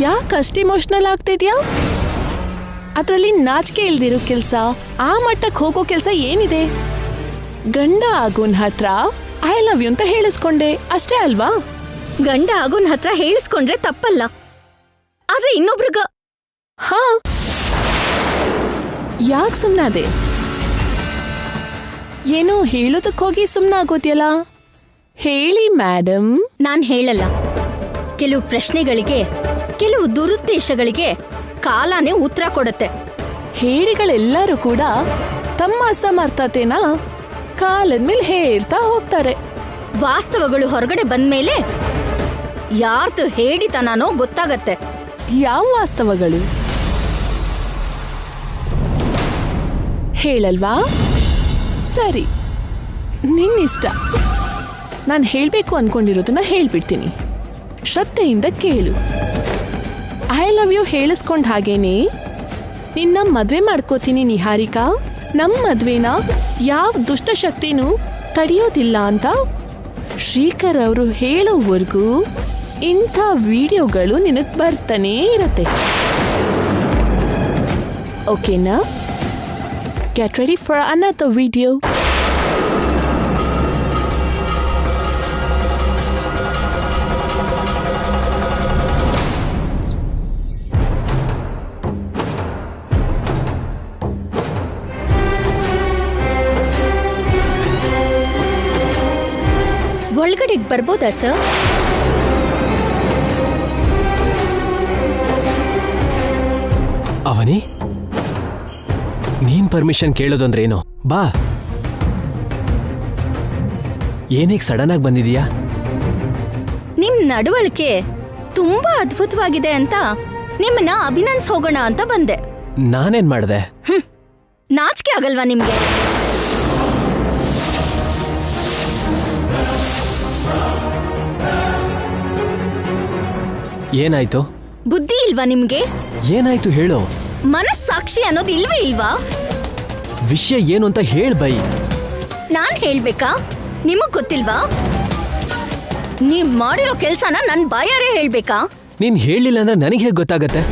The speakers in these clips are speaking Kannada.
ಯಾಕಷ್ಟು ಇಮೋಷನಲ್ ಆಗ್ತಿದ್ಯಾ? ಅದರಲ್ಲಿ ನಾಚಿಕೆ ಇಲ್ದಿರೋ ಕೆಲಸ, ಆ ಮಟ್ಟಕ್ಕೆ ಹೋಗೋ ಕೆಲಸ ಏನಿದೆ? ಗಂಡ ಆಗೋನ್ ಹತ್ರ ಐ ಲವ್ ಯು ಅಂತ ಹೇಳಿಸ್ಕೊಂಡೆ ಅಷ್ಟೇ ಅಲ್ವಾ? ಗಂಡ ಆಗೋನ್ ಹತ್ರ ಹೇಳಿಸ್ಕೊಂಡ್ರೆ ತಪ್ಪಲ್ಲ, ಆದ್ರೆ ಇನ್ನೊಬ್ರಿಗ ಹಾ ಯಾಕೆ ಸುಮ್ನಾದೆ? ಏನೋ ಹೇಳೋದಕ್ಕೆ ಹೋಗಿ ಸುಮ್ನಾಗೋದ್ಯಲ್ಲ? ಹೇಳಿ ಮೇಡಮ್. ನಾನ್ ಹೇಳಲ್ಲ. ಕೆಲವು ಪ್ರಶ್ನೆಗಳಿಗೆ, ಕೆಲವು ದುರುದ್ದೇಶಗಳಿಗೆ ಕಾಲನೇ ಉತ್ತರ ಕೊಡುತ್ತೆ. ಹೇಡಿಗಳೆಲ್ಲರೂ ಕೂಡ ತಮ್ಮ ಅಸಮರ್ಥತೆನ ಕಾಲದ ಮೇಲೆ ಹೇರ್ತಾ ಹೋಗ್ತಾರೆ. ವಾಸ್ತವಗಳು ಹೊರಗಡೆ ಬಂದ್ಮೇಲೆ ಯಾರ್ದು ಹೇಡಿತನೋ ಗೊತ್ತಾಗತ್ತೆ. ಯಾವ ವಾಸ್ತವಗಳು ಹೇಳಲ್ವಾ? ಸರಿ, ನಿನ್ನಿಷ್ಟ. ನಾನು ಹೇಳಬೇಕು ಅನ್ಕೊಂಡಿರೋದನ್ನ ಹೇಳ್ಬಿಡ್ತೀನಿ. ಶ್ರದ್ಧೆಯಿಂದ ಕೇಳು. ಐ ಲವ್ ಯು ಹೇಳಿಸ್ಕೊಂಡ್ ಹಾಗೇನೆ ನಿನ್ನ ಮದ್ವೆ ಮಾಡ್ಕೋತೀನಿ ನಿಹಾರಿಕಾ. ನಮ್ಮ ಮದ್ವೆನ ಯಾವ ದುಷ್ಟಶಕ್ತಿನೂ ತಡೆಯೋದಿಲ್ಲ ಅಂತ ಶ್ರೀಕರ್ ಅವರು ಹೇಳೋವರೆಗೂ ಇಂಥ ವಿಡಿಯೋಗಳು ನಿನಗೆ ಬರ್ತಾನೇ ಇರತ್ತೆ. ಓಕೆನಾ? Get ready for another video. ಒಳಗಡೆಗೆ ಬರ್ಬೋದಾ ಸರ್? ಅವನಿ, ನೀನ್ ಪರ್ಮಿಷನ್ ಕೇಳೋದಂದ್ರೇನು? ಬಾ. ಏನೀಗ ಸಡನ್ ಆಗಿ ಬಂದಿದೀಯಾ? ನಿಮ್ ನಡವಳಿಕೆ ತುಂಬಾ ಅದ್ಭುತವಾಗಿದೆ ಅಂತ ನಿಮ್ಮನ್ನ ಅಭಿನಂದಿಸ್ ಹೋಗೋಣ ಅಂತ ಬಂದೆ. ನಾನೇನ್ ಮಾಡ್ದೆ? ನಾಚಿಕೆ ಆಗಲ್ವಾ ನಿಮ್ಗೆ? ಏನಾಯ್ತು? ಬುದ್ಧಿ ಇಲ್ವಾ ನಿಮ್ಗೆ? ಏನಾಯ್ತು ಹೇಳು. ಮನಸ್ಸಾಕ್ಷಿ ಅನ್ನೋದು ಇಲ್ವೇ ಇಲ್ವಾ? ವಿಷಯ ಏನು ಅಂತ ಹೇಳ್ ಬೈ. ನಾನ್ ಹೇಳ್ಬೇಕಾ? ನಿಮಗ್ ಗೊತ್ತಿಲ್ವಾ? ನೀವ್ ಮಾಡಿರೋ ಕೆಲ್ಸನ ನನ್ ಬಾಯಾರೇ ಹೇಳ್ಬೇಕಾ? ನೀನ್ ಹೇಳಿಲ್ಲ ಅಂದ್ರೆ ನನಗೆ ಹೇಗೆ ಗೊತ್ತಾಗತ್ತೆ?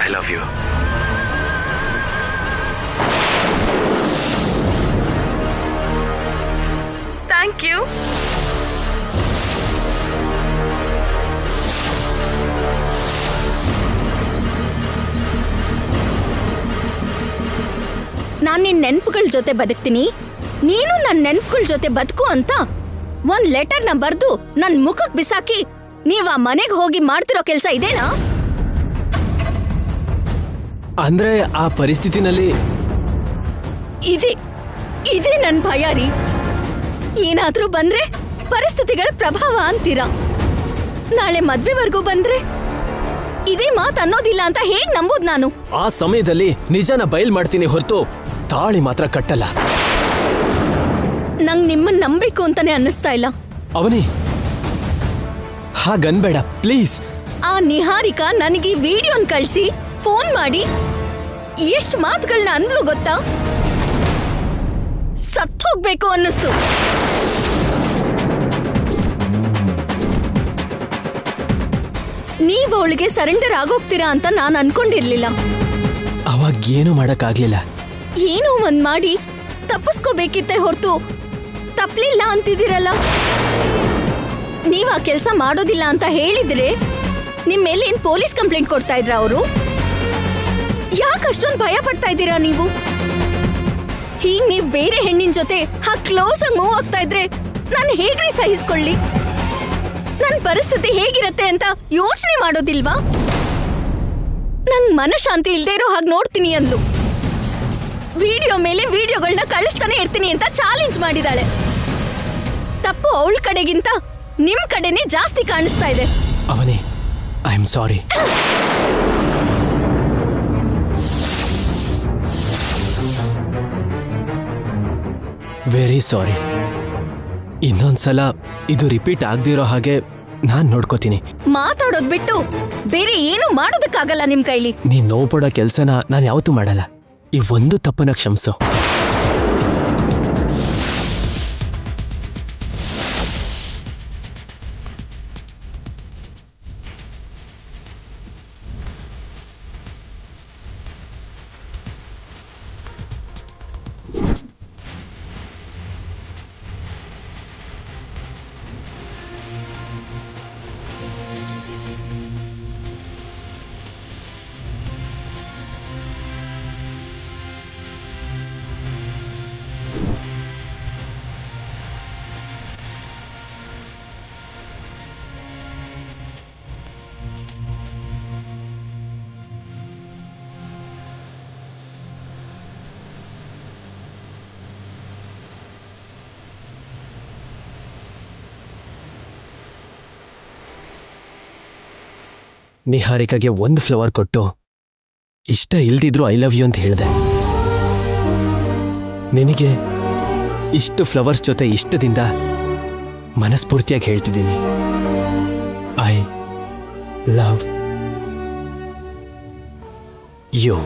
I love you. Thank you. ನಾನ್ ನಿನ್ ನೆನ್ಪುಗಳ ಜೊತೆ ಬದುಕ್ತೀನಿ, ನೀನು ನನ್ ನೆನ್ಪುಗಳ ಜೊತೆ ಬದುಕು ಅಂತ ಒಂದ್ ಲೆಟರ್ನ ಬರ್ದು ನನ್ ಮುಖಕ್ ಬಿಸಾಕಿ ನೀವ್ ಆ ಮನೆಗ್ ಹೋಗಿ ಮಾಡ್ತಿರೋ ಕೆಲ್ಸ ಇದೇನಾ? ಅಂದ್ರೆ ಆ ಪರಿಸ್ಥಿತಿನಲ್ಲಿ ಇದೇ ನನ್ ಭಯ ರೀ. ಏನಾದ್ರೂ ಬಂದ್ರೆ ಪರಿಸ್ಥಿತಿಗಳ ಪ್ರಭಾವ ಅಂತೀರಾ. ನಾಳೆ ಮದ್ವೆವರೆಗೂ ಬಂದ್ರೆ ಇದೇ ಮಾತ್ ಅನ್ನೋದಿಲ್ಲ ಅಂತ ಹೇಗ್ ನಂಬೋದ್ ನಾನು? ಆ ಸಮಯದಲ್ಲಿ ನಿಜನ ಬಯಲ್ ಮಾಡ್ತೀನಿ ಹೊರತು ತಾಳಿ ಮಾತ್ರ ಕಟ್ಟಲ್ಲ. ನಂಗ್ ನಿಮ್ಮನ್ ನಂಬೇಕು ಅಂತಾನೆ ಅನ್ನಿಸ್ತಾ ಇಲ್ಲ. ಅವನಿ, ಹಾಗನ್ಬೇಡ ಪ್ಲೀಸ್. ಆ ನಿಹಾರಿಕಾ ನನಗೆ ವಿಡಿಯೋನ್ ಕಳ್ಸಿ ಫೋನ್ ಮಾಡಿ ಎಷ್ಟ್ ಮಾತುಗಳನ್ನ ಅಂದ್ಲು ಗೊತ್ತಾ? ಸತ್ ಹೋಗ್ಬೇಕು ಅನ್ನಿಸ್ತು. ನೀವ್ ಅವಳಿಗೆ ಸರೆಂಡರ್ ಆಗೋಗ್ತೀರಾ ಅಂತ ನಾನ್ ಅನ್ಕೊಂಡಿರ್ಲಿಲ್ಲ. ಅವಾಗ ಏನು ಮಾಡಕ್ಕಾಗ್ಲಿಲ್ಲ. ಏನೋ ಒಂದ್ ಮಾಡಿ ತಪ್ಪಿಸ್ಕೋಬೇಕಿತ್ತೆ ಹೊರತು ತಪ್ಲಿಲ್ಲ ಅಂತಿದ್ದೀರಲ್ಲ. ನೀವ್ ಆ ಕೆಲ್ಸ ಮಾಡೋದಿಲ್ಲ ಅಂತ ಹೇಳಿದ್ರೆ ನಿಮ್ ಮೇಲೆ ಏನ್ ಪೊಲೀಸ್ ಕಂಪ್ಲೇಂಟ್ ಕೊಡ್ತಾ ಇದ್ರ ಅವರು? ಯಾಕಷ್ಟೊಂದು ಭಯ ಪಡ್ತಾ ಇದ್ದೀರಾ ನೀವು? ಹೀಗ್ ನೀವ್ ಬೇರೆ ಹೆಣ್ಣಿನ ಜೊತೆ ಕ್ಲೋಸ್ ಆಗಿ ಮೂವ್ ಆಗ್ತಾ ಇದ್ರೆ ನಾನು ಹೇಗ್ರಿ ಸಹಿಸ್ಕೊಳ್ಳಿ? ನನ್ ಪರಿಸ್ಥಿತಿ ಹೇಗಿರತ್ತೆ ಅಂತ ಯೋಚನೆ ಮಾಡೋದಿಲ್ವಾ? ನಂಗ್ ಮನಶಾಂತಿ ಇಲ್ದೇ ಇರೋ ಹಾಗೆ ನೋಡ್ತೀನಿ ಅಂದ್ಲು. ವಿಡಿಯೋ ಮೇಲೆ ವಿಡಿಯೋಗಳನ್ನ ಕಳಿಸ್ತಾನೆ ಇರ್ತೀನಿ ಅಂತ ಚಾಲೆಂಜ್ ಮಾಡಿದಾಳೆ. ತಪ್ಪು ಅವಳ ಕಡೆಗಿಂತ ನಿಮ್ ಕಡೆನೇ ಜಾಸ್ತಿ ಕಾಣಿಸ್ತಾ ಇದೆ. Avani, I am sorry. Very sorry. ಇನ್ನೊಂದ್ಸಲ ಇದು ರಿಪೀಟ್ ಆಗದಿರೋ ಹಾಗೆ ನಾನ್ ನೋಡ್ಕೋತೀನಿ. ಮಾತಾಡೋದ್ ಬಿಟ್ಟು ಬೇರೆ ಏನು ಮಾಡೋದಕ್ಕಾಗಲ್ಲ ನಿಮ್ ಕೈಲಿ. ನೀನ್ ನೋವು ಪಡೋ ಕೆಲ್ಸನ ನಾನು ಯಾವತ್ತೂ ಮಾಡಲ್ಲ. ಈ ಒಂದು ತಪ್ಪನ್ನ ಕ್ಷಮಿಸು. ನಿಹಾರಿಕಾಗೆ ಒಂದು ಫ್ಲವರ್ ಕೊಟ್ಟು ಇಷ್ಟ ಇಲ್ದಿದ್ರು ಐ ಲವ್ ಯು ಅಂತ ಹೇಳಿದೆ. ನಿನಗೆ ಇಷ್ಟು ಫ್ಲವರ್ಸ್ ಜೊತೆ ಇಷ್ಟದಿಂದ ಮನಸ್ಫೂರ್ತಿಯಾಗಿ ಹೇಳ್ತಿದ್ದೀನಿ, ಐ ಲವ್ ಯು.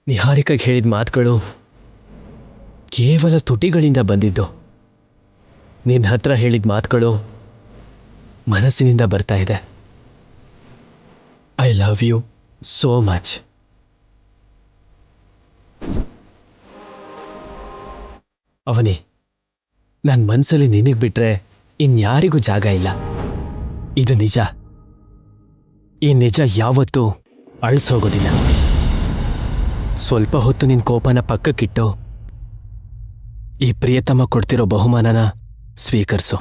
ನಿಹಾರಿಕಾಗೆ ಹೇಳಿದ ಮಾತುಗಳು ಕೇವಲ ತುಟಿಗಳಿಂದ ಬಂದಿದ್ದು. ನಿನ್ನ ಹತ್ರ ಹೇಳಿದ ಮಾತುಗಳು ಮನಸ್ಸಿನಿಂದ ಬರ್ತಾ ಇದೆ. I love you so much. Avani, ನನ್ನ ಮನಸ್ಸಲ್ಲಿ ನಿನಗೆ ಬಿಟ್ರೆ ಇನ್ಯಾರಿಗೂ ಜಾಗ ಇಲ್ಲ. ಇದು ನಿಜ. ಈ ನಿಜ ಯಾವತ್ತೂ ಅಳಿಸೋಗೋದಿಲ್ಲ. ಸ್ವಲ್ಪ ಹೊತ್ತು ನಿನ್ನ ಕೋಪನ ಪಕ್ಕಕ್ಕಿಟ್ಟು ಈ ಪ್ರಿಯತಮ ಕೊಡ್ತಿರೋ ಬಹುಮಾನನ ಸ್ವೀಕರಿಸು.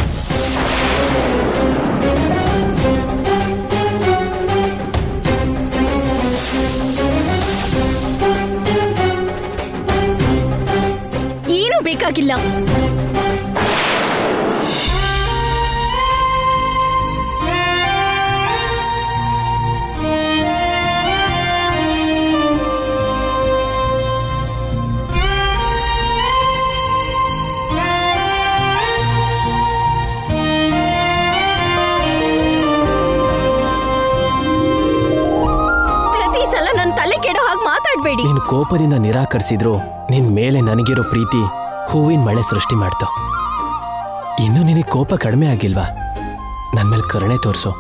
ಏನೂ ಬೇಕಾಗಿಲ್ಲ. ಮಾತಾಡ್ಬೇಡಿ. ನೀನು ಕೋಪದಿಂದ ನಿರಾಕರಿಸಿದ್ರು ನಿನ್ ಮೇಲೆ ನನಗಿರೋ ಪ್ರೀತಿ ಹೂವಿನ ಮಳೆ ಸೃಷ್ಟಿ ಮಾಡ್ತು. ಇನ್ನೂ ನಿನಗೆ ಕೋಪ ಕಡಿಮೆ ಆಗಿಲ್ವಾ? ನನ್ ಮೇಲೆ ಕರುಣೆ ತೋರಿಸು.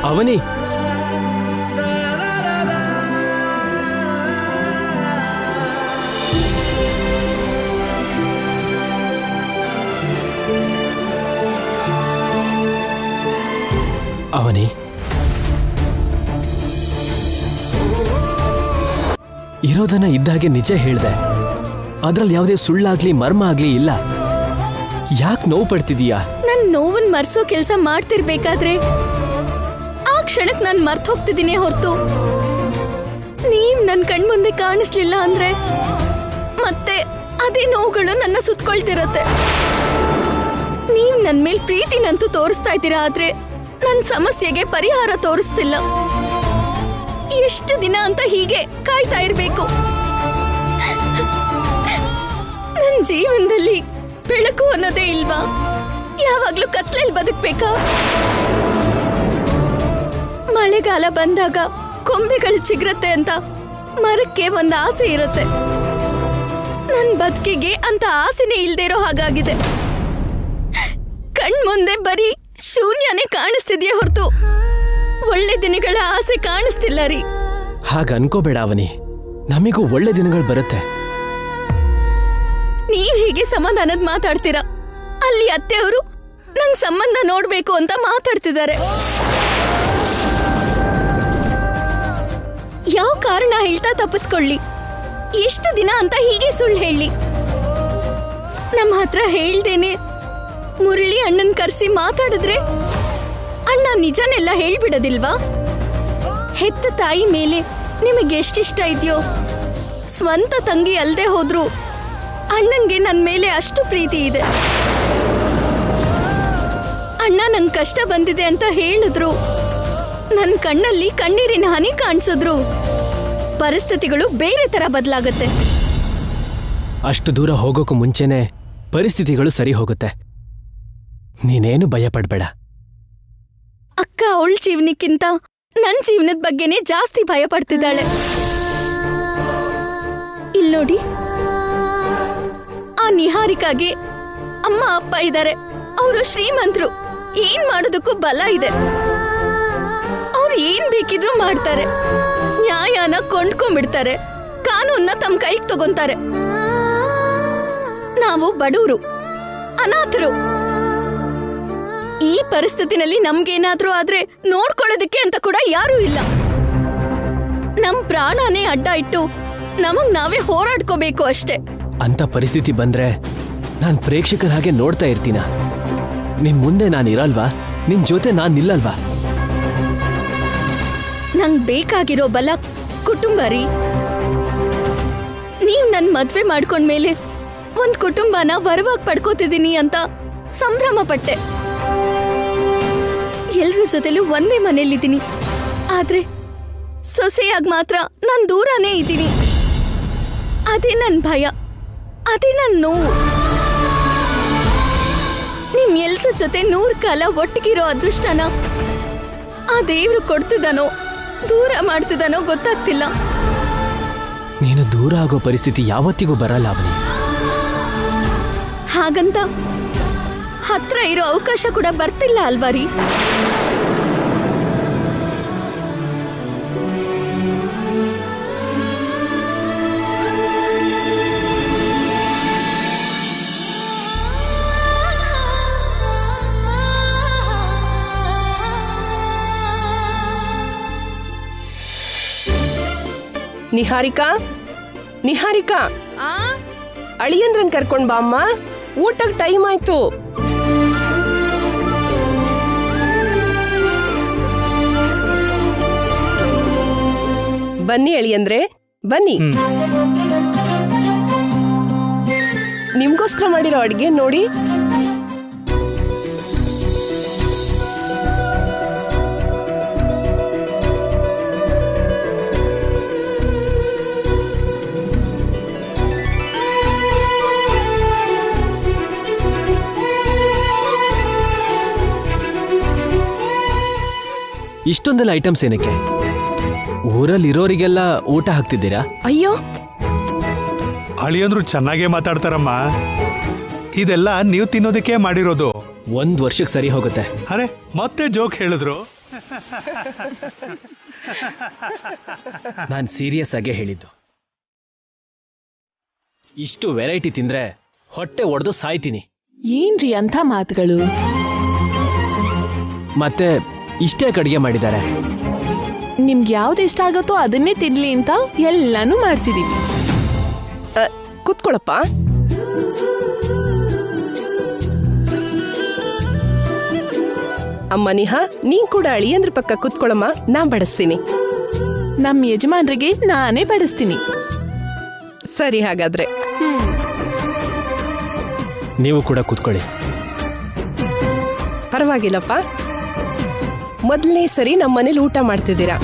ಅವನಿ, ಅವನಿ, ಇರೋದನ್ನ ಇದ್ದಾಗೆ ನಿಜ ಹೇಳ್ದೆ. ಅದ್ರಲ್ಲಿ ಯಾವುದೇ ಸುಳ್ಳಾಗ್ಲಿ ಮರ್ಮ ಆಗ್ಲಿ ಇಲ್ಲ. ಯಾಕೆ ನೋವು ಪಡ್ತಿದೀಯಾ? ನನ್ ನೋವನ್ ಮರ್ಸೋ ಕೆಲ್ಸ ಮಾಡ್ತಿರ್ಬೇಕಾದ್ರೆ ಕ್ಷಣಕ್ ನಾನ್ ಮರ್ತ್ ಹೋಗ್ತಿದ್ದೀನಿ ಹೊರತು ನೀವ್ ನನ್ ಕಣ್ಮುಂದೆ ಕಾಣಿಸ್ಲಿಲ್ಲ ಅಂದ್ರೆ ಮತ್ತೆ ಅದೇ ನೋವುಗಳು ನನ್ನ ಸುತ್ಕೊಳ್ತಿರತ್ತೆ. ನೀವ್ ನನ್ ಮೇಲ್ ಪ್ರೀತಿನಂತೂ ತೋರಿಸ್ತಾ ಇದ್ದೀರಾ, ಆದ್ರೆ ನನ್ ಸಮಸ್ಯೆಗೆ ಪರಿಹಾರ ತೋರಿಸ್ತಿಲ್ಲ. ಎಷ್ಟು ದಿನ ಅಂತ ಹೀಗೆ ಕಾಯ್ತಾ ಇರ್ಬೇಕು? ನನ್ ಜೀವನದಲ್ಲಿ ಬೆಳಕು ಅನ್ನೋದೇ ಇಲ್ವಾ? ಯಾವಾಗ್ಲೂ ಕತ್ಲಲ್ಲಿ ಬದುಕ್ಬೇಕಾ? ಮಳೆಗಾಲ ಬಂದಾಗ ಕೊಂಬೆಗಳು ಚಿಗ್ರತ್ತೆ ಅಂತ ಮರಕ್ಕೆ ಒಂದು ಆಸೆ ಇರುತ್ತೆ. ನನ್ ಬದುಕಿಗೆ ಅಂತ ಆಸೆನೇ ಇಲ್ದೇ ಇರೋ ಹಾಗಾಗಿದೆ. ಕಣ್ಮುಂದೆ ಬರೀ ಶೂನ್ಯನೇ ಕಾಣಿಸ್ತಿದ್ಯೇ ಹೊರತು ಒಳ್ಳೆ ದಿನಗಳ ಆಸೆ ಕಾಣಿಸ್ತಿಲ್ಲ ರೀ. ಹಾಗ ಅನ್ಕೋಬೇಡ ಅವನಿ, ನಮಿಗೂ ಒಳ್ಳೆ ದಿನಗಳು ಬರುತ್ತೆ. ನೀವ್ ಹೀಗೆ ಸಮಾಧಾನದ ಮಾತಾಡ್ತೀರಾ, ಅಲ್ಲಿ ಅತ್ತೆಯವರು ನಂಗ್ ಸಂಬಂಧ ನೋಡ್ಬೇಕು ಅಂತ ಮಾತಾಡ್ತಿದ್ದಾರೆ. ಯಾವ ಕಾರಣ ಹೇಳ್ತಾ ತಪ್ಪಿಸ್ಕೊಳ್ಳಿ? ಎಷ್ಟು ದಿನ ಅಂತ ಹೀಗೆ ಸುಳ್ಳು ಹೇಳಿ? ನಮ್ಮ ಹತ್ರ ಹೇಳ್ದೇನೆ ಮುರಳಿ ಅಣ್ಣನ್ ಕರ್ಸಿ ಮಾತಾಡಿದ್ರೆ ಅಣ್ಣ ನಿಜನೆಲ್ಲ ಹೇಳ್ಬಿಡೋದಿಲ್ವಾ? ಹೆತ್ತ ತಾಯಿ ಮೇಲೆ ನಿಮಗೆ ಎಷ್ಟಿಷ್ಟ ಇದೆಯೋ, ಸ್ವಂತ ತಂಗಿ ಅಲ್ದೆ ಹೋದ್ರು ಅಣ್ಣಂಗೆ ನನ್ ಮೇಲೆ ಅಷ್ಟು ಪ್ರೀತಿ ಇದೆ. ಅಣ್ಣ ನಂಗೆ ಕಷ್ಟ ಬಂದಿದೆ ಅಂತ ಹೇಳಿದ್ರು, ನನ್ ಕಣ್ಣಲ್ಲಿ ಕಣ್ಣೀರಿನ ಹನಿ ಕಾಣಿಸಿದ್ರು ಪರಿಸ್ಥಿತಿಗಳು ಬೇರೆ ತರ ಬದಲಾಗತ್ತೆ. ಅಷ್ಟು ದೂರ ಹೋಗೋಕು ಮುಂಚೆನೆ ಪರಿಸ್ಥಿತಿಗಳು ಸರಿ ಹೋಗುತ್ತೆ. ನೀನೇನು ಭಯ ಪಡ್ಬೇಡ. ಅಕ್ಕ ಅವಳ ಜೀವನಕ್ಕಿಂತ ನನ್ ಜೀವನದ ಬಗ್ಗೆನೇ ಜಾಸ್ತಿ ಭಯ ಪಡ್ತಿದ್ದಾಳೆ. ಇಲ್ ನೋಡಿ, ಆ ನಿಹಾರಿಕಾಗೆ ಅಮ್ಮ ಅಪ್ಪ ಇದ್ದಾರೆ. ಅವರು ಶ್ರೀಮಂತರು, ಏನ್ ಮಾಡೋದಕ್ಕೂ ಬಲ ಇದೆ. ಅವ್ರು ಏನ್ ಬೇಕಿದ್ರು ಮಾಡ್ತಾರೆ. ನ್ಯಾಯನ ಕೊಂಡ್ಕೊಂಡ್ಬಿಡ್ತಾರೆ, ಕಾನೂನ್ನ ತಮ್ಮ ಕೈಗೆ ತಗೊಂತಾರೆ. ನಾವು ಬಡವರು, ಅನಾಥರು. ಈ ಪರಿಸ್ಥಿತಿನಲ್ಲಿ ನಮ್ಗೇನಾದ್ರೂ ಆದ್ರೆ ನೋಡ್ಕೊಳ್ಳೋದಕ್ಕೆ ಅಂತ ಕೂಡ ಯಾರೂ ಇಲ್ಲ. ನಮ್ ಪ್ರಾಣನೇ ಅಡ್ಡ ಇಟ್ಟು ನಮಗ್ ನಾವೇ ಹೋರಾಡ್ಕೋಬೇಕು ಅಷ್ಟೇ. ಅಂತ ಪರಿಸ್ಥಿತಿ ಬಂದ್ರೆ ನಾನ್ ಪ್ರೇಕ್ಷಕರ ಹಾಗೆ ನೋಡ್ತಾ ಇರ್ತೀನ. ನಿನ್ ಮುಂದೆ ನಾನು ಇರಲ್ವಾ? ನಿನ್ ಜೊತೆ ನಾನ್ ನಿಲ್ಲಲ್ವಾ? ನಂಗ್ ಬೇಕಾಗಿರೋ ಬಲ ಕುಟುಂಬ ರೀ. ನೀವ್ ನನ್ ಮದ್ವೆ ಮಾಡ್ಕೊಂಡ್ಮೇಲೆ ಒಂದ್ ಕುಟುಂಬನ ವರವಾಗಿ ಪಡ್ಕೋತಿದೀನಿ ಅಂತ ಸಂಭ್ರಮ ಪಟ್ಟೆ. ಎಲ್ರ ಜೊತೆಲೂ ಒಂದೇ ಮನೇಲಿದ್ದೀನಿ. ಆದ್ರೆ ಸೊಸೆಯಾಗಿ ಮಾತ್ರ ನಾನ್ ದೂರನೇ ಇದ್ದೀನಿ. ಅದೇ ನನ್ ಭಯ, ಅದೇ ನನ್ ನೋವು. ನಿಮ್ ಎಲ್ರ ಜೊತೆ 100 ಕಾಲ ಒಟ್ಟಿಗಿರೋ ಅದೃಷ್ಟನ ಆ ದೇವ್ರು ಕೊಡ್ತಿದ್ದಾನೋ ದೂರ ಮಾಡ್ತಿದ್ದಾನೋ ಗೊತ್ತಾಗ್ತಿಲ್ಲ. ನೀನು ದೂರ ಆಗೋ ಪರಿಸ್ಥಿತಿ ಯಾವತ್ತಿಗೂ ಬರಲ್ಲ ಅವನಿ. ಹಾಗಂತ ಹತ್ರ ಇರೋ ಅವಕಾಶ ಕೂಡ ಬರ್ತಿಲ್ಲ ಅಲ್ವಾ ರೀ? ನಿಹಾರಿಕಾ, ನಿಹಾರಿಕಾ, ಅಳಿಯಂದ್ರನ್ ಕರ್ಕೊಂಡ್ ಬಾ ಅಮ್ಮ. ಊಟಕ್ಕೆ ಟೈಮ್ ಆಯ್ತು. ಬನ್ನಿ ಅಳಿಯಂದ್ರೆ, ಬನ್ನಿ. ನಿಮ್ಗೋಸ್ಕರ ಮಾಡಿರೋ ಅಡ್ಗೆ ನೋಡಿ. ಇಷ್ಟೊಂದೆಲ್ಲ ಐಟಮ್ಸ್ ಏನಕ್ಕೆ? ಊರಲ್ಲಿರೋರಿಗೆಲ್ಲ ಊಟ ಹಾಕ್ತಿದ್ದೀರಾ? ಅಯ್ಯೋ, ಅಳಿಯಂದ್ರು ಚೆನ್ನಾಗೇ ಮಾತಾಡ್ತಾರಮ್ಮ. ಇದೆಲ್ಲ ನೀವು ತಿನ್ನೋದಕ್ಕೆ ಮಾಡಿರೋದು. 1 ವರ್ಷಕ್ಕೆ ಸರಿ ಹೋಗುತ್ತೆ. ಅರೆ, ಮತ್ತೆ ಜೋಕ್ ಹೇಳಿದ್ರು. ನಾನು ಸೀರಿಯಸ್ ಆಗೇ ಹೇಳಿದ್ದು. ಇಷ್ಟು ವೆರೈಟಿ ತಿಂದ್ರೆ ಹೊಟ್ಟೆ ಒಡೆದು ಸಾಯ್ತೀನಿ. ಏನ್ರಿ ಅಂಥ ಮಾತುಗಳು? ಮತ್ತೆ ಇಷ್ಟೇ ಅಡುಗೆ ಮಾಡಿದ್ದಾರೆ. ನಿಮ್ಗೆ ಯಾವ್ದು ಇಷ್ಟ ಆಗುತ್ತೋ ಅದನ್ನೇ ತಿನ್ಲಿ ಅಂತ ಎಲ್ಲಾನು ಮಾಡ್ಸಿದೀವಿ. ಕೂತ್ಕೊಳಪ್ಪ. ಅಮ್ಮ ನಿಹಾ, ನೀನ್ ಕೂಡ ಅಳಿಯಂದ್ರ ಪಕ್ಕ ಕೂತ್ಕೊಳಮ್ಮ, ನಾ ಬಡಿಸ್ತೀನಿ. ನಮ್ ಯಜಮಾನ್ರಿಗೆ ನಾನೇ ಬಡಿಸ್ತೀನಿ. ಸರಿ, ಹಾಗಾದ್ರೆ ನೀವು ಕೂಡ ಕೂತ್ಕೊಳ್ಳಿ. ಪರವಾಗಿಲ್ಲಪ್ಪ. ಮೊದಲನೇ ಸರಿ ನಮ್ಮ ಮನೇಲಿ ಊಟ ಮಾಡ್ತಿದ್ದೀರಾ.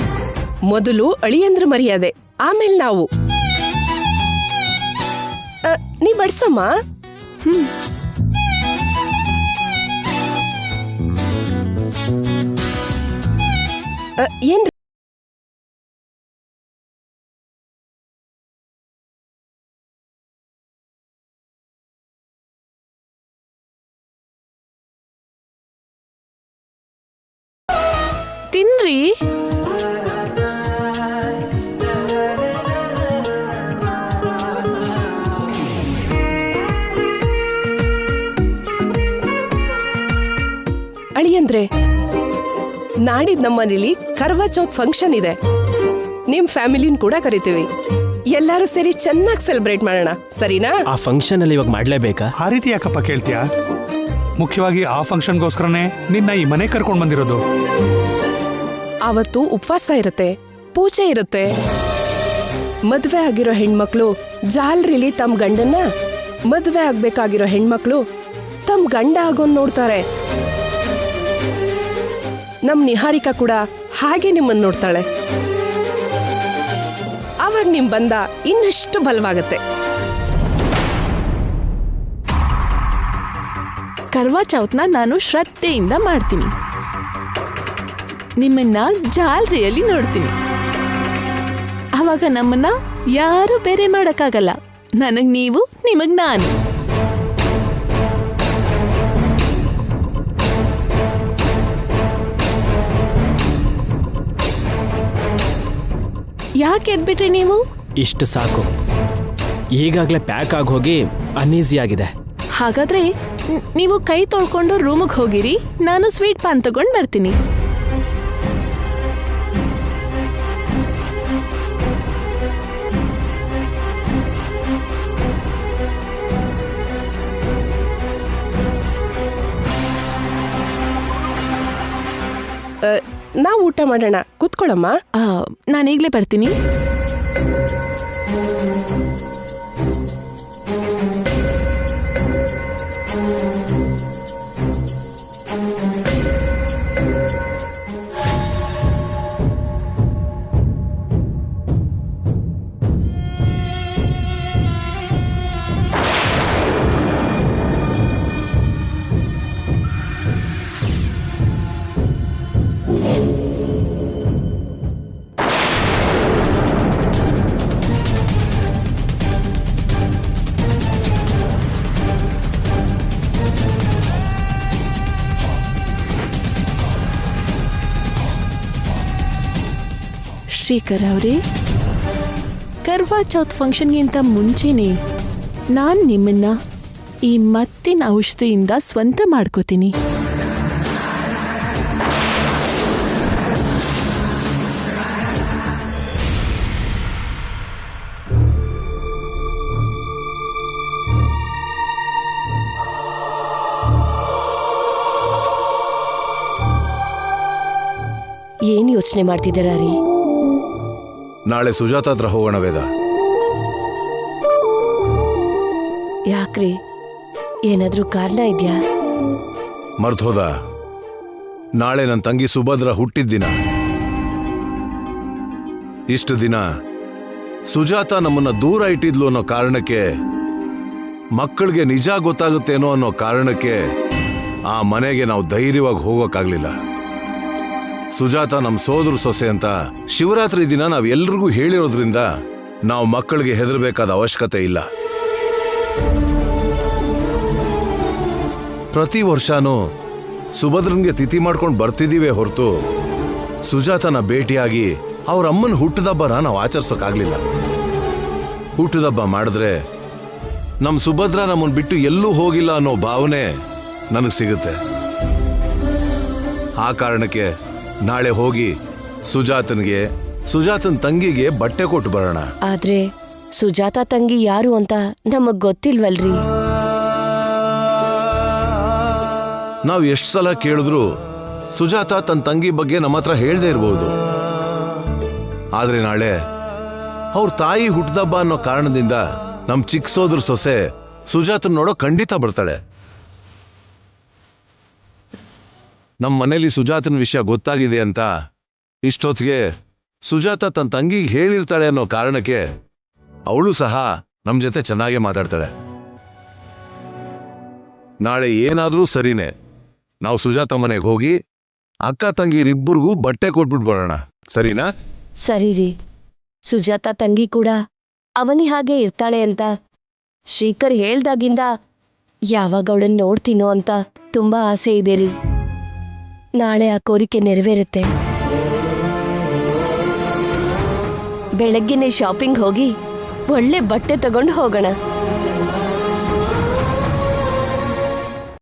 ಮೊದಲು ಅಳಿಯಂದ್ರ ಮರ್ಯಾದೆ, ಆಮೇಲೆ ನಾವು. ನೀ ಬಡ್ಸಮ್ಮ. ಏನ್ ತಿನ್ರಿ. ಅಳಿಯಂದ್ರೆ, ನಾಡಿದ್ ನಮ್ಮನೇಲಿ ಕರ್ವಾ ಚೌತ್ ಫಂಕ್ಷನ್ ಇದೆ. ನಿಮ್ ಫ್ಯಾಮಿಲಿನ್ ಕೂಡ ಕರಿತೀವಿ. ಎಲ್ಲರೂ ಸೇರಿ ಚೆನ್ನಾಗಿ ಸೆಲೆಬ್ರೇಟ್ ಮಾಡೋಣ, ಸರಿನಾ? ಆ ಫಂಕ್ಷನ್ ಅಲ್ಲಿ ಇವಾಗ ಮಾಡ್ಲೇಬೇಕಾ? ಆ ರೀತಿ ಯಾಕಪ್ಪ ಕೇಳ್ತೀಯಾ? ಮುಖ್ಯವಾಗಿ ಆ ಫಂಕ್ಷನ್ಗೋಸ್ಕರನೇ ನಿನ್ನ ಈ ಮನೆ ಕರ್ಕೊಂಡ್ ಬಂದಿರೋದು. ಅವತ್ತು ಉಪವಾಸ ಇರುತ್ತೆ, ಪೂಜೆ ಇರುತ್ತೆ. ಮದ್ವೆ ಆಗಿರೋ ಹೆಣ್ಮಕ್ಳು ಜಾಲ್ರಿಲಿ ತಮ್ಮ ಗಂಡನ್ನ, ಮದ್ವೆ ಆಗ್ಬೇಕಾಗಿರೋ ಹೆಣ್ಮಕ್ಳು ತಮ್ಮ ಗಂಡ ಆಗೋನ್ ನೋಡ್ತಾರೆ. ನಮ್ ನಿಹಾರಿಕಾ ಕೂಡ ಹಾಗೆ ನಿಮ್ಮನ್ನ ನೋಡ್ತಾಳೆ. ಅವಾಗ ನಿಮ್ ಬಂದ ಇನ್ನಷ್ಟು ಬಲವಾಗತ್ತೆ. ಕರ್ವಾ ಚೌತ್ನ ನಾನು ಶ್ರದ್ಧೆಯಿಂದ ಮಾಡ್ತೀನಿ. ನಿಮ್ಮನ್ನ ಜಾಲ್ರಿಯಲ್ಲಿ ನೋಡ್ತೀನಿ. ಅವಾಗ ನಮ್ಮನ್ನ ಯಾರು ಬೇರೆ ಮಾಡಕ್ಕಾಗಲ್ಲ. ನನಗ್ ನೀವು, ನಿಮಗ್ ನಾನು. ಯಾಕೆ ಎದ್ಬಿಟ್ರಿ ನೀವು? ಇಷ್ಟು ಸಾಕು. ಈಗಾಗಲೇ ಪ್ಯಾಕ್ ಆಗಿ ಹೋಗಿ ಅನ್ಈಸಿ ಆಗಿದೆ. ಹಾಗಾದ್ರೆ ನೀವು ಕೈ ತೊಳ್ಕೊಂಡು ರೂಮಿಗೆ ಹೋಗಿರಿ, ನಾನು ಸ್ವೀಟ್ ಪಾನ್ ತಗೊಂಡ್ ಬರ್ತೀನಿ. ನಾವು ಊಟ ಮಾಡೋಣ, ಕೂತ್ಕೊಳ್ಳಮ್ಮ. ನಾನೀಗ್ಲೇ ಬರ್ತೀನಿ. ಶ್ರೀಕರ್ ಅವರೇ, ಕರ್ವಾ ಚೌತ್ ಫಂಕ್ಷನ್ಗಿಂತ ಮುಂಚೆನೆ ನಾನು ನಿಮ್ಮನ್ನ ಈ ಮತ್ತಿನ ಔಷಧಿಯಿಂದ ಸ್ವಂತ ಮಾಡ್ಕೋತೀನಿ. ಏನ್ ಯೋಚನೆ ಮಾಡ್ತಿದ್ದೀರಾ ರೀ? ನಾಳೆ ಸುಜಾತ ಹತ್ರ ಹೋಗೋಣ ವೇದ. ಯಾಕ್ರಿ, ಏನಾದ್ರೂ ಕಾರಣ ಇದೆಯಾ? ಮರ್ತೋದ, ನಾಳೆ ನನ್ನ ತಂಗಿ ಸುಭದ್ರ ಹುಟ್ಟಿದ ದಿನ. ಇಷ್ಟು ದಿನ ಸುಜಾತ ನಮ್ಮನ್ನ ದೂರ ಇಟ್ಟಿದ್ಲು ಅನ್ನೋ ಕಾರಣಕ್ಕೆ, ಮಕ್ಕಳಿಗೆ ನಿಜ ಗೊತ್ತಾಗುತ್ತೇನೋ ಅನ್ನೋ ಕಾರಣಕ್ಕೆ ಆ ಮನೆಗೆ ನಾವು ಧೈರ್ಯವಾಗಿ ಹೋಗೋಕ್ಕಾಗ್ಲಿಲ್ಲ. ಸುಜಾತ ನಮ್ಮ ಸೋದರ ಸೊಸೆ ಅಂತ ಶಿವರಾತ್ರಿ ದಿನ ನಾವೆಲ್ರಿಗೂ ಹೇಳಿರೋದ್ರಿಂದ ನಾವು ಮಕ್ಕಳಿಗೆ ಹೆದರಬೇಕಾದ ಅವಶ್ಯಕತೆ ಇಲ್ಲ. ಪ್ರತಿ ವರ್ಷನೂ ಸುಭದ್ರನ್ಗೆ ತಿಥಿ ಮಾಡ್ಕೊಂಡು ಬರ್ತಿದ್ದೀವೇ ಹೊರತು ಸುಜಾತನ ಭೇಟಿಯಾಗಿ ಅವ್ರ ಅಮ್ಮನ ಹುಟ್ಟಿದಬ್ಬನ ನಾವು ಆಚರಿಸೋಕ್ಕಾಗ್ಲಿಲ್ಲ. ಹುಟ್ಟಿದಬ್ಬ ಮಾಡಿದ್ರೆ ನಮ್ಮ ಸುಭದ್ರ ನಮ್ಮನ್ನು ಬಿಟ್ಟು ಎಲ್ಲೂ ಹೋಗಿಲ್ಲ ಅನ್ನೋ ಭಾವನೆ ನನಗೆ ಸಿಗುತ್ತೆ. ಆ ಕಾರಣಕ್ಕೆ ನಾಳೆ ಹೋಗಿ ಸುಜಾತನ ತಂಗಿಗೆ ಬಟ್ಟೆ ಕೊಟ್ಟು ಬರೋಣ. ಆದ್ರೆ ಸುಜಾತ ತಂಗಿ ಯಾರು ಅಂತ ನಮಗ್ ಗೊತ್ತಿಲ್ವಲ್ರಿ. ನಾವು ಎಷ್ಟು ಸಲ ಕೇಳಿದ್ರು ಸುಜಾತ ತನ್ನ ತಂಗಿ ಬಗ್ಗೆ ನಮ್ಮ ಹತ್ರ ಹೇಳ್ದೇ ಇರಬಹುದು. ಆದ್ರೆ ನಾಳೆ ಅವ್ರ ತಾಯಿ ಹುಟ್ಟಿದಬ್ಬ ಅನ್ನೋ ಕಾರಣದಿಂದ ನಮ್ ಚಿಕ್ಕ ಸೋದರ ಸೊಸೆ ಸುಜಾತನ್ ನೋಡೋ ಖಂಡಿತ ಬರ್ತಾಳೆ. ನಮ್ಮ ಮನೇಲಿ ಸುಜಾತನ ವಿಷಯ ಗೊತ್ತಾಗಿದೆ ಅಂತ ಇಷ್ಟೊತ್ತಿಗೆ ಸುಜಾತ ತನ್ನ ತಂಗಿಗೆ ಹೇಳಿರ್ತಾಳೆ ಅನ್ನೋ ಕಾರಣಕ್ಕೆ ಅವಳು ಸಹ ನಮ್ಮ ಜೊತೆ ಚೆನ್ನಾಗೇ ಮಾತಾಡ್ತಾಳೆ. ನಾಳೆ ಏನಾದ್ರೂ ಸರಿನೇ, ನಾವು ಸುಜಾತ ಮನೆಗೆ ಹೋಗಿ ಅಕ್ಕ ತಂಗಿರಿಬ್ಬರಿಗೂ ಬಟ್ಟೆ ಕೊಟ್ಬಿಟ್ಟು ಬರೋಣ, ಸರಿನಾ? ಸರಿ ರೀ. ಸುಜಾತ ತಂಗಿ ಕೂಡ ಅವನಿ ಹಾಗೆ ಇರ್ತಾಳೆ ಅಂತ ಶ್ರೀಕರ್ ಹೇಳ್ದಾಗಿಂದ ಯಾವಾಗ ಅವಳನ್ನ ನೋಡ್ತೀನೋ ಅಂತ ತುಂಬಾ ಆಸೆ ಇದೆ ರೀ. ನಾಳೆ ಆ ಕೋರಿಕೆ ನೆರವೇರುತ್ತೆ. ಬೆಳಗ್ಗೆನೆ ಶಾಪಿಂಗ್ ಹೋಗಿ ಒಳ್ಳೆ ಬಟ್ಟೆ ತಗೊಂಡು ಹೋಗೋಣ.